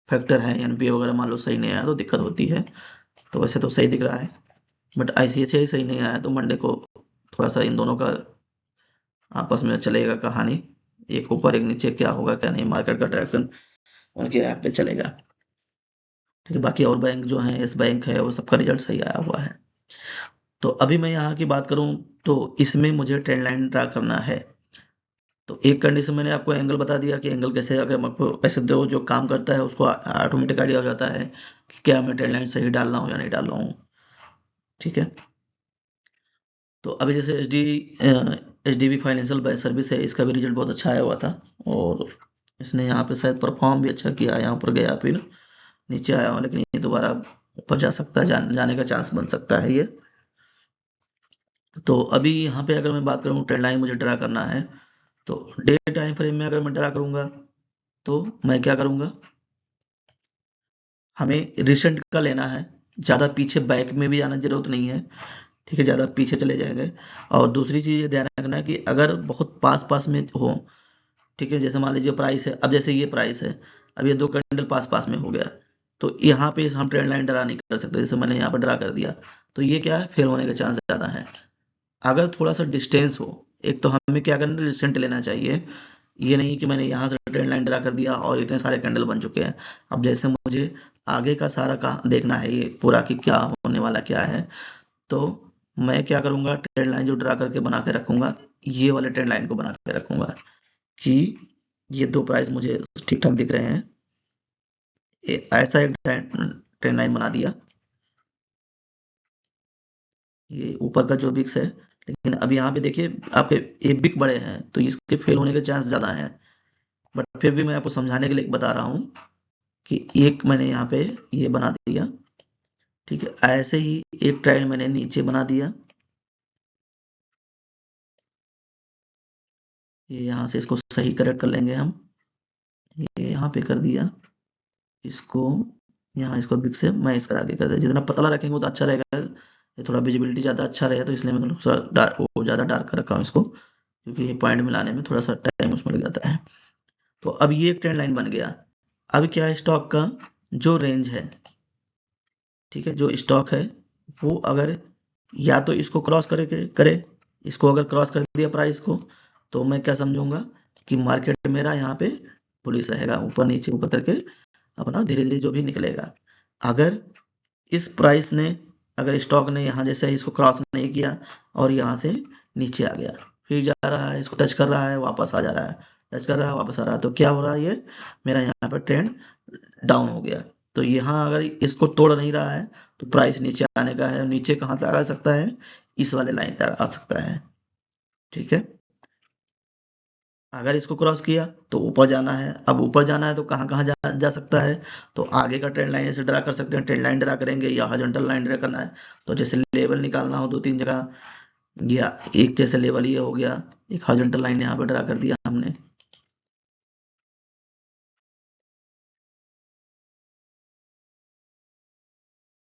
फैक्टर है, NPA वगैरह मान लो सही नहीं आया तो दिक्कत होती है। तो वैसे तो सही दिख रहा है, बट ICICI सही नहीं आया तो मंडे को थोड़ा सा इन दोनों का आपस में चलेगा कहानी, एक ऊपर एक नीचे, क्या होगा क्या नहीं, मार्केट का डायरेक्शन उनके ऐप पे चलेगा, ठीक है। बाकी और बैंक जो है, येस बैंक है, वो सबका रिजल्ट सही आया हुआ है। तो अभी मैं यहाँ की बात करूँ तो इसमें मुझे ट्रेंड लाइन ड्रा करना है। तो एक कंडीशन मैंने आपको एंगल बता दिया कि एंगल कैसे, अगर हम आपको पैसे दो जो काम करता है उसको ऑटोमेटिक आइडिया हो जाता है कि क्या मैं ट्रेंड लाइन सही डाल रहा हूँ या नहीं डाल रहा हूँ, ठीक है। तो अभी जैसे HDB फाइनेंशियल सर्विस है, इसका भी रिजल्ट बहुत अच्छा आया हुआ था और इसने यहाँ पे शायद परफॉर्म भी अच्छा किया, यहाँ पर गया फिर नीचे आया हूँ, लेकिन ये दोबारा ऊपर जा सकता है, जाने का चांस बन सकता है ये। तो अभी यहाँ पे अगर मैं बात करूँ ट्रेंड लाइन मुझे ड्रा करना है, तो डे टाइम फ्रेम में अगर मैं ड्रा करूँगा तो मैं क्या करूँगा, हमें रिसेंट का लेना है, ज़्यादा पीछे बैक में भी जाना ज़रूरत नहीं है, ठीक है, ज़्यादा पीछे चले जाएंगे। और दूसरी चीज़ ये ध्यान रखना है कि अगर बहुत पास पास में हो, ठीक है, जैसे मान लीजिए प्राइस है, अब जैसे ये प्राइस है, अब ये दो कैंडल पास पास में हो गया, तो यहाँ पे हम ट्रेंड लाइन ड्रा नहीं कर सकते, जैसे मैंने यहाँ पर ड्रा कर दिया, तो ये क्या है, फेल होने के चांस ज़्यादा है। अगर थोड़ा सा डिस्टेंस हो, एक तो हमें क्या करना है, रिसेंट लेना चाहिए, ये नहीं कि मैंने यहाँ से ट्रेंड लाइन ड्रा कर दिया और इतने सारे कैंडल बन चुके हैं। अब जैसे मुझे आगे का सारा का देखना है ये पूरा कि क्या होने वाला क्या है, तो मैं क्या करूँगा, ट्रेंड लाइन जो ड्रा करके बना के रखूँगा, ये वाले ट्रेंड लाइन को बना के रखूँगा कि ये दो प्राइस मुझे ठीक ठाक दिख रहे हैं, ऐसा एक ट्रेंड लाइन बना दिया, ये ऊपर का जो बिक्स है, लेकिन अब यहाँ पे देखिए आपके ये बिक बड़े हैं तो इसके फेल होने के चांस ज़्यादा हैं, बट फिर भी मैं आपको समझाने के लिए बता रहा हूँ कि एक मैंने यहाँ पे ये बना दिया, ठीक है, ऐसे ही एक ट्रेंड मैंने नीचे बना दिया, ये यहाँ से इसको सही करेक्ट कर लेंगे हम, ये यहाँ पे कर दिया, इसको यहाँ इसको बिग से मैच करा के कर दिया, जितना पतला रखेंगे उतना अच्छा रहेगा, ये थोड़ा विजिबिलिटी ज़्यादा अच्छा रहे, तो इसलिए मैं थोड़ा डार्क वो ज़्यादा डार्क कर रखा हूँ इसको, क्योंकि ये पॉइंट मिलाने में थोड़ा सा टाइम उसमें लग जाता है। तो अब ये एक ट्रेंड लाइन बन गया। अब क्या है, स्टॉक का जो रेंज है, ठीक है, जो स्टॉक है वो अगर या तो इसको क्रॉस करे, इसको अगर क्रॉस कर दिया प्राइस को, तो मैं क्या समझूंगा कि मार्केट मेरा यहाँ पे पुलिस रहेगा, ऊपर नीचे ऊपर करके अपना धीरे धीरे जो भी निकलेगा। अगर इस प्राइस ने, अगर स्टॉक ने यहाँ जैसे इसको क्रॉस नहीं किया और यहाँ से नीचे आ गया, फिर जा रहा है, इसको टच कर रहा है, वापस आ जा रहा है, टच कर रहा है, वापस आ रहा है, तो क्या हो रहा है, ये मेरा यहाँ पर ट्रेंड डाउन हो गया। तो यहाँ अगर इसको तोड़ नहीं रहा है तो प्राइस नीचे आने का है, नीचे कहाँ तक आ सकता है, इस वाले लाइन तक आ सकता है, ठीक है। अगर इसको क्रॉस किया तो ऊपर जाना है, अब ऊपर जाना है तो कहाँ कहाँ जा सकता है, तो आगे का ट्रेंड लाइन ऐसे ड्रा कर सकते हैं, ट्रेंड लाइन ड्रा करेंगे या हॉरिजॉन्टल लाइन ड्रा करना है, तो जैसे लेवल निकालना हो दो तीन जगह, या एक जैसे लेवल ये हो गया, एक हॉरिजॉन्टल लाइन यहाँ पे ड्रा कर दिया हमने,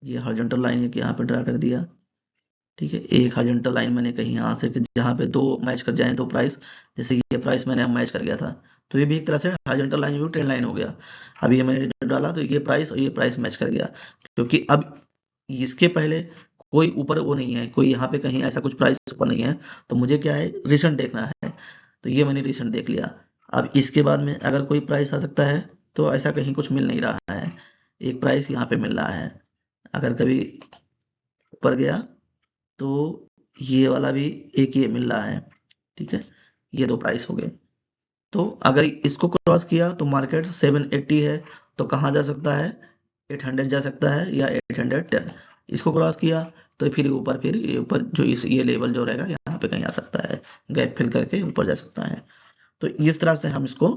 ये हॉरिजॉन्टल लाइन है कि यहाँ पे ड्रा कर दिया, ठीक है। एक हॉरिजॉन्टल लाइन मैंने कहीं यहाँ से कि जहाँ पे दो मैच कर जाएँ, दो प्राइस, जैसे ये प्राइस मैंने अब मैच कर गया था, तो ये भी एक तरह से हॉरिजॉन्टल लाइन भी ट्रेंड लाइन हो गया। अब ये मैंने जो डाला तो ये प्राइस और ये प्राइस मैच कर गया, क्योंकि अब इसके पहले कोई ऊपर वो नहीं है, कोई यहाँ पे कहीं ऐसा कुछ प्राइस ऊपर नहीं है। तो मुझे क्या है, रिसेंट देखना है। तो ये मैंने रिसेंट देख लिया। अब इसके बाद में अगर कोई प्राइस आ सकता है, तो ऐसा कहीं कुछ मिल नहीं रहा है। एक प्राइस यहाँ पे मिल रहा है। अगर कभी ऊपर गया तो ये वाला भी एक ये मिल रहा है। ठीक है, ये दो प्राइस हो गए। तो अगर इसको क्रॉस किया तो मार्केट 780 है, तो कहाँ जा सकता है, 800 जा सकता है या 810। इसको क्रॉस किया तो फिर ऊपर, फिर ये ऊपर जो इस ये लेवल जो रहेगा यहाँ पे कहीं आ सकता है, गैप फिल करके ऊपर जा सकता है। तो इस तरह से हम इसको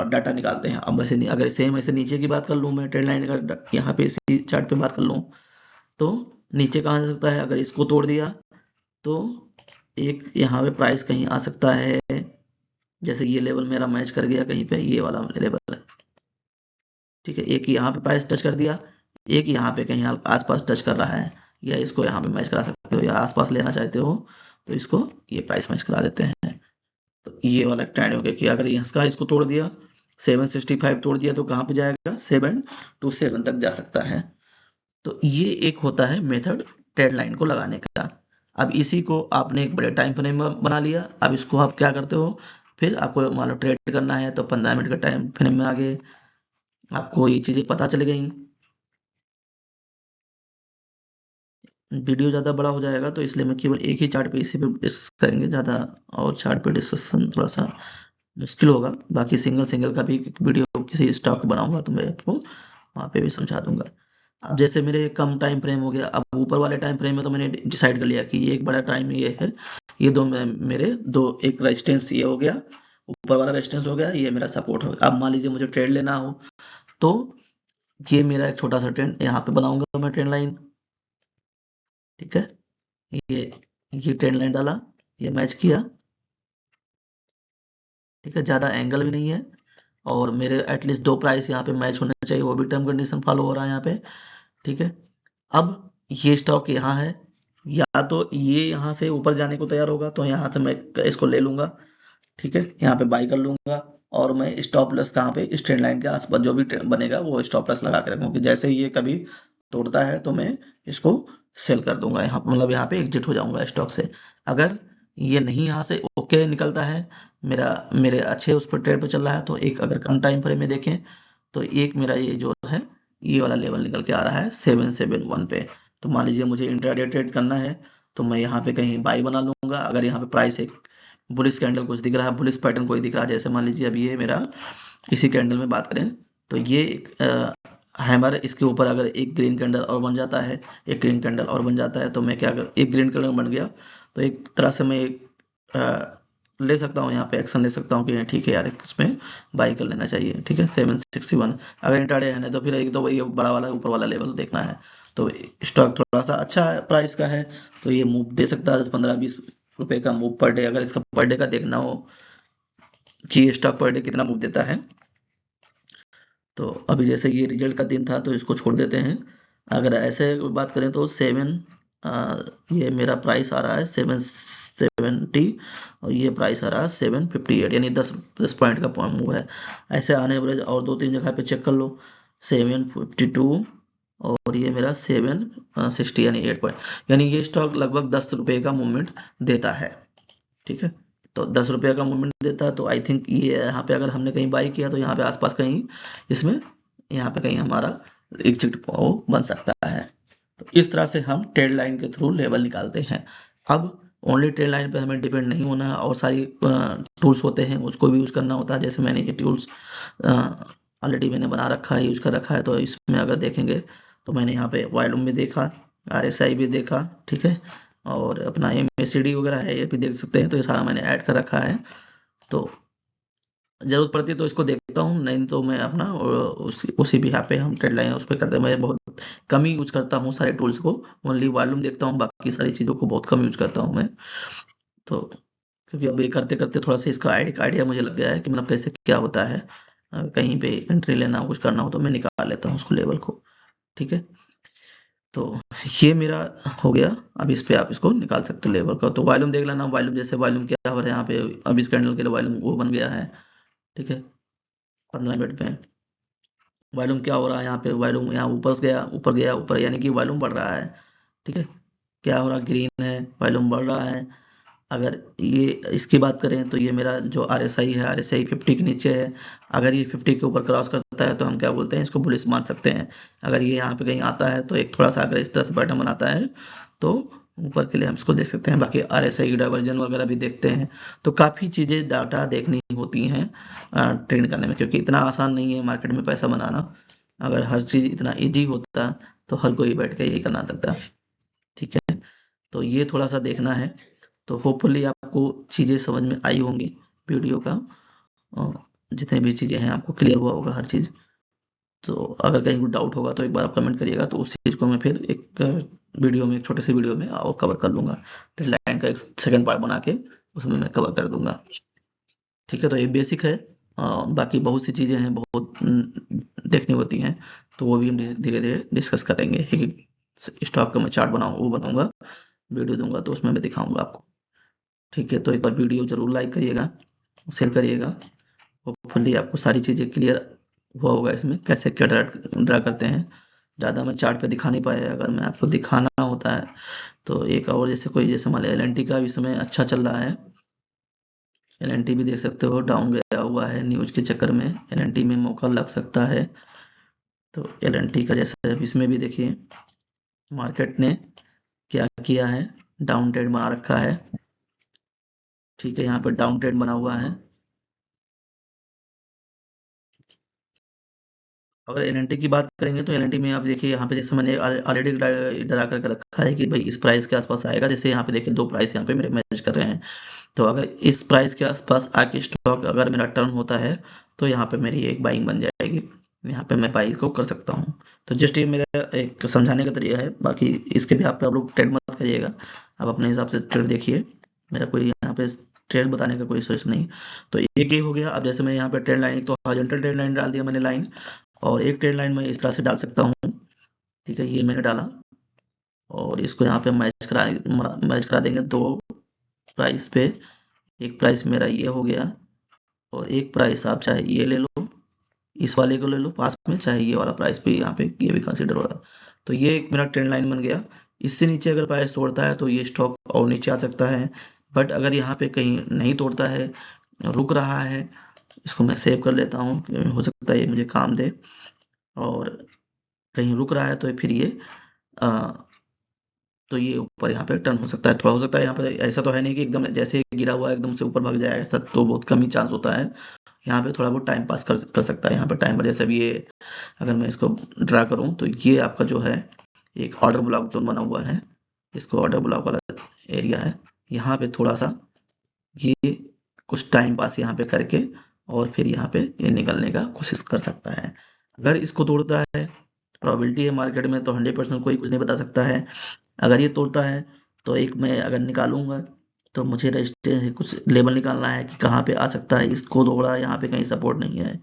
डाटा निकालते हैं। अब वैसे नहीं, अगर सेम ऐसे नीचे की बात कर लूँ मैं, ट्रेंड लाइन का यहाँ पे इसी चार्ट पे बात कर लूँ, तो नीचे कहाँ जा सकता है, अगर इसको तोड़ दिया तो एक यहाँ पे प्राइस कहीं आ सकता है। जैसे ये लेवल मेरा मैच कर गया कहीं पे, ये वाला लेवल है। ठीक है, एक यहाँ पे प्राइस टच कर दिया, एक यहाँ पे कहीं आसपास टच कर रहा है, या इसको यहाँ पे मैच करा सकते हो, या आसपास लेना चाहते हो तो इसको ये प्राइस मैच करा देते हैं। तो ये वाला ट्रेंड हो गया कि अगर इसका इसको तोड़ दिया, 765 तोड़ दिया, तो कहाँ पे जाएगा, 727 तक जा सकता है। तो ये एक होता है मेथड ट्रेड लाइन को लगाने का। अब इसी को आपने एक बड़े टाइम फ्रेम में बना लिया। अब इसको आप क्या करते हो, फिर आपको मान लो ट्रेड करना है तो 15 मिनट का टाइम फ्रेम में आगे आपको ये चीज़ें पता चल गई। वीडियो ज़्यादा बड़ा हो जाएगा, तो इसलिए मैं केवल एक ही चार्ट पे इसी पे डिस्कस करेंगे, ज़्यादा और चार्ट पे डिस्कशन थोड़ा सा मुश्किल होगा। बाकी सिंगल सिंगल का भी वीडियो किसी स्टॉक बनाऊंगा तो मैं आपको वहाँ पे भी समझा दूंगा। अब जैसे मेरे कम टाइम फ्रेम हो गया, अब ऊपर वाले टाइम फ्रेम में तो मैंने डिसाइड कर लिया कि ये एक बड़ा टाइम ये है, ये दो मेरे दो, एक रेजिस्टेंस ये हो गया, ऊपर वाला रेजिस्टेंस हो गया, ये मेरा सपोर्ट हो गया। अब मान लीजिए मुझे ट्रेड लेना हो, तो ये मेरा एक छोटा सा ट्रेंड यहाँ पे बनाऊंगा मैं, ट्रेंड लाइन। ठीक है, ये ये ट्रेंड लाइन डाला, ये मैच किया। ठीक है, ज़्यादा एंगल भी नहीं है, और मेरे एटलीस्ट दो प्राइस यहाँ पे मैच होने चाहिए, वो भी टर्म कंडीशन फॉलो हो रहा है यहाँ पे। ठीक है, अब ये स्टॉक यहाँ है, या तो ये यहाँ से ऊपर जाने को तैयार होगा तो यहाँ से मैं इसको ले लूंगा। ठीक है, यहाँ पे बाई कर लूंगा, और मैं स्टॉप लॉस कहाँ पे, इस ट्रेंड लाइन के आसपास जो भी बनेगा वो स्टॉप लॉस लगा के रखूँगा कि जैसे ही ये कभी तोड़ता है तो मैं इसको सेल कर दूंगा, यहाँ मतलब यहाँ पे एग्जिट हो जाऊंगा स्टॉक से। अगर ये नहीं यहाँ से ओके निकलता है, मेरा मेरे अच्छे उस पर ट्रेड पे चल रहा है, तो एक अगर कम टाइम फ्रेम में देखें तो एक मेरा ये जो है, ये वाला लेवल निकल के आ रहा है 771 पे। तो मान लीजिए मुझे इंट्राडे ट्रेड करना है, तो मैं यहाँ पे कहीं बाई बना लूंगा। अगर यहाँ पे प्राइस एक बुलिश कैंडल कुछ दिख रहा है, बुलिश पैटर्न कोई दिख रहा है, जैसे मान लीजिए अभी ये मेरा, इसी कैंडल में बात करें तो ये एक हैमर, इसके ऊपर अगर एक ग्रीन कैंडल और बन जाता है, एक ग्रीन कैंडल और बन जाता है, तो मैं क्या कर, एक ग्रीन कैंडल बन गया तो एक तरह से मैं एक ले सकता हूँ, यहाँ पे एक्शन ले सकता हूँ कि ठीक है यार इसमें बाई कर लेना चाहिए। ठीक है, 761 अगर इंट्राडे है ना, तो फिर एक तो वही बड़ा वाला ऊपर वाला लेवल देखना है। तो स्टॉक थोड़ा सा अच्छा प्राइस का है, तो ये मूव दे सकता है 10 15 20 रुपए का मूव पर डे। अगर इसका पर डे का देखना हो कि ये स्टॉक पर डे कितना मूव देता है, तो अभी जैसे ये रिजल्ट का दिन था तो इसको छोड़ देते हैं। अगर ऐसे बात करें तो ये मेरा प्राइस आ रहा है 770, और ये प्राइस आ रहा है 758, यानी 10 पॉइंट का मूव है। ऐसे आने एवरेज और दो तीन जगह पे चेक कर लो, 752, और ये मेरा 760, यानी 8 पॉइंट, यानी ये स्टॉक लगभग 10 रुपये का मूवमेंट देता है। ठीक है, तो 10 रुपये का मूवमेंट देता है, तो आई थिंक ये यहाँ पे अगर हमने कहीं बाई किया तो यहाँ पे आसपास कहीं इसमें, यहाँ पे कहीं हमारा एग्जिट बन सकता है। तो इस तरह से हम ट्रेड लाइन के थ्रू लेवल निकालते हैं। अब ओनली ट्रेड लाइन पे हमें डिपेंड नहीं होना है, और सारी टूल्स होते हैं उसको भी यूज़ करना होता है। जैसे मैंने ये टूल्स ऑलरेडी मैंने बना रखा है, यूज़ कर रखा है। तो इसमें अगर देखेंगे तो मैंने यहाँ पे वॉल्यूम भी देखा, RSI भी देखा। ठीक है, और अपना MACD वगैरह है, ये भी देख सकते हैं। तो ये सारा मैंने ऐड कर रखा है, तो ज़रूरत पड़ती है तो इसको देखता हूँ, नहीं तो मैं अपना उसी भी यहाँ पे हम ट्रेड लाइन उस पर करते हैं। मैं बहुत कम ही यूज करता हूँ सारे टूल्स को, ओनली वॉल्यूम देखता हूँ, बाकी सारी चीज़ों को बहुत कम यूज करता हूँ मैं। तो क्योंकि अब ये करते करते थोड़ा सा इसका आइडिया मुझे लग गया है कि मतलब कैसे क्या होता है। कहीं पे एंट्री लेना हो, कुछ करना हो, तो मैं निकाल लेता हूँ उसको लेवल को। ठीक है, तो ये मेरा हो गया। अब इस पे आप इसको निकाल सकते हो लेवल का। तो वॉल्यूम देख लेना, वॉल्यूम जैसे वॉल्यूम क्या हो रहा है यहाँ पे, अब इस कैंडल के लिए वॉल्यूम वो बन गया है। ठीक है, 15 मिनट में वॉल्यूम क्या हो रहा है, यहाँ पे वॉल्यूम यहाँ ऊपर गया, ऊपर गया, ऊपर, यानी कि वॉल्यूम बढ़ रहा है। ठीक है, क्या हो रहा, ग्रीन है, वॉल्यूम बढ़ रहा है। अगर ये इसकी बात करें तो ये मेरा जो आरएसआई है, आरएसआई 50 के नीचे है। अगर ये 50 के ऊपर क्रॉस करता है तो हम क्या बोलते हैं, इसको बुलिश मान सकते हैं। अगर ये यहाँ पे कहीं आता है तो एक थोड़ा सा अगर इस तरह से पैटर्न बनाता है तो ऊपर के लिए हम इसको देख सकते हैं। बाकी आरएसआई की डाइवर्जन वगैरह भी देखते हैं। तो काफ़ी चीज़ें डाटा देखनी होती हैं ट्रेड करने में, क्योंकि इतना आसान नहीं है मार्केट में पैसा बनाना। अगर हर चीज़ इतना ईजी होता तो हर कोई बैठ के यही करना सकता। ठीक है, तो ये थोड़ा सा देखना है। तो होपफुली आपको चीज़ें समझ में आई होंगी वीडियो का, जितने भी चीज़ें हैं आपको क्लियर हुआ होगा हर चीज़। तो अगर कहीं कोई डाउट होगा तो एक बार आप कमेंट करिएगा, तो उस चीज़ को मैं फिर एक वीडियो में, एक छोटे से वीडियो में और कवर कर लूँगा। ट्रेड लाइन का एक सेकंड पार्ट बना के उसमें मैं कवर कर दूँगा। ठीक है, तो ये बेसिक है। बाकी बहुत सी चीज़ें हैं, बहुत देखनी होती हैं, तो वो भी हम धीरे-धीरे डिस्कस करेंगे। एक स्टॉक का मैं चार्ट बनाऊँगा, वीडियो दूँगा तो उसमें मैं दिखाऊँगा आपको। ठीक है, तो एक बार वीडियो ज़रूर लाइक करिएगा, शेयर करिएगा। होपफुली आपको सारी चीज़ें क्लियर हुआ होगा इसमें कैसे क्या ड्रा करते हैं। ज़्यादा मैं चार्ट पे दिखा नहीं पाया, अगर मैं आपको दिखाना होता है तो एक और, जैसे कोई, जैसे मान लिया एल&टी का भी समय अच्छा चल रहा है। एल&टी भी देख सकते हो डाउन गया हुआ है, न्यूज़ के चक्कर में एल&टी में मौका लग सकता है। तो एल&टी का जैसे अब इसमें भी देखिए मार्केट ने क्या किया है, डाउन ट्रेंड बना रखा है। ठीक है, यहाँ पर डाउन ट्रेंड बना हुआ है। अगर एल&टी की बात करेंगे तो एल&टी में आप देखिए यहाँ पे, जैसे मैंने ऑलरेडी डरा करके रखा है कि भाई इस प्राइस के आसपास आएगा। जैसे यहाँ पे देखिए दो प्राइस यहाँ पे मेरे मैच कर रहे हैं, तो अगर इस प्राइस के आसपास आके स्टॉक अगर मेरा टर्न होता है तो यहाँ पे मेरी एक बाइंग बन जाएगी, यहाँ पे मैं बाई को कर सकता हूँ। तो जस्ट ये मेरा एक समझाने का तरीका है, बाकी इसके भी आप लोग ट्रेड मत करिएगा, आप अपने हिसाब से ट्रेड देखिए। मेरा कोई यहाँ पे ट्रेड बताने का कोई सोच नहीं। तो एक ही हो गया। अब जैसे मैं यहाँ पे ट्रेड लाइन, एक तो हॉरिजॉन्टल ट्रेड लाइन डाल दिया मैंने लाइन, और एक ट्रेड लाइन मैं इस तरह से डाल सकता हूँ। ठीक है, ये मैंने डाला और इसको यहाँ पे मैच करा देंगे दो प्राइस पे। एक प्राइस मेरा ये हो गया और एक प्राइस आप चाहे ये ले लो, इस वाले को ले लो पास में, चाहे ये वाला प्राइस भी यहाँ पे ये भी कंसिडर हो रहा है। तो ये एक मेरा ट्रेंड लाइन बन गया। इससे नीचे अगर प्राइस तोड़ता है तो ये स्टॉक और नीचे आ सकता है, बट अगर यहाँ पे कहीं नहीं तोड़ता है, रुक रहा है, इसको मैं सेव कर लेता हूँ, हो सकता है ये मुझे काम दे। और कहीं रुक रहा है तो फिर ये अ, तो ये ऊपर यहाँ पे टर्न हो सकता है। थोड़ा हो सकता है यहाँ पे, ऐसा तो है नहीं कि एकदम जैसे ही गिरा हुआ है एकदम से ऊपर भाग जाए, ऐसा तो बहुत कम ही चांस होता है। यहाँ पे थोड़ा बहुत टाइम पास कर सकता है। यहाँ पे टाइम पर जैसे अभी ये, अगर मैं इसको ड्रा करूँ तो ये आपका जो है एक ऑर्डर ब्लॉक जोन बना हुआ है, इसको ऑर्डर ब्लॉक वाला एरिया है। यहाँ पे थोड़ा सा ये कुछ टाइम पास यहाँ पे करके और फिर यहाँ पे ये निकलने का कोशिश कर सकता है। अगर इसको तोड़ता है, प्रोबेबिलिटी है मार्केट में, तो 100% कोई कुछ नहीं बता सकता है। अगर ये तोड़ता है तो एक मैं अगर निकालूंगा तो मुझे रजिस्टेंस कुछ लेवल निकालना है कि कहाँ पे आ सकता है। इसको तोड़ा, यहाँ पे कहीं सपोर्ट नहीं है,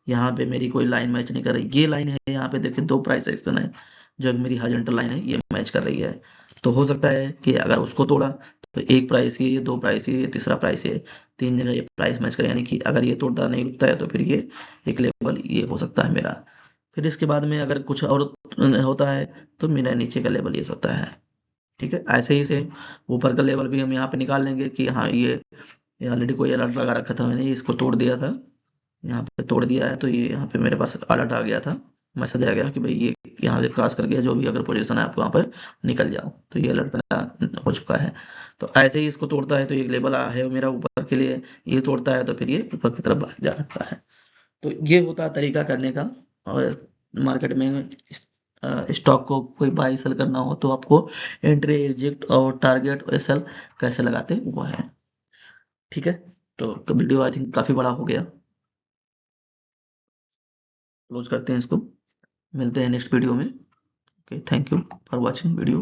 यहाँ पे मेरी कोई लाइन मैच नहीं कर रही। ये लाइन है, यहाँ पे देखिए दो प्राइस एक्शन है, जो मेरी हॉरिजॉन्टल लाइन है ये मैच कर रही है। तो हो सकता है कि अगर उसको तोड़ा तो एक प्राइस ये, दो प्राइस ये, तीसरा प्राइस ये, तीन जगह ये प्राइस मैच करे। यानी कि अगर ये तोड़ता नहीं रुकता है तो फिर ये एक लेवल ये हो सकता है मेरा। फिर इसके बाद में अगर कुछ और होता है तो मेरा नीचे का लेवल ये होता है। ठीक है, ऐसे ही सेम ऊपर का लेवल भी हम यहाँ पे निकाल लेंगे कि हाँ ये ऑलरेडी कोई अलर्ट लगा रखा था मैंने, इसको तोड़ दिया था, यहाँ पे तोड़ दिया है, तो ये यहाँ पे मेरे पास अलर्ट आ गया था, मैसेज आ गया कि भाई ये यहाँ से क्रॉस कर गया, जो भी अगर पोजीशन है आप वहाँ पर निकल जाओ। तो ये अलर्ट मेरा हो चुका है। तो ऐसे ही इसको तोड़ता है तो एक लेवल है मेरा ऊपर के लिए, ये तोड़ता है तो फिर ये ऊपर की तरफ जा सकता है। तो ये होता है तरीका करने का। और मार्केट में स्टॉक को कोई बाई सेल करना हो तो आपको एंट्री, एग्जिट और टारगेट और सेल कैसे लगाते हैं वो है। ठीक है, तो वीडियो आई थिंक काफ़ी बड़ा हो गया, क्लोज करते हैं इसको, मिलते हैं नेक्स्ट वीडियो में। Okay, thank you for watching video.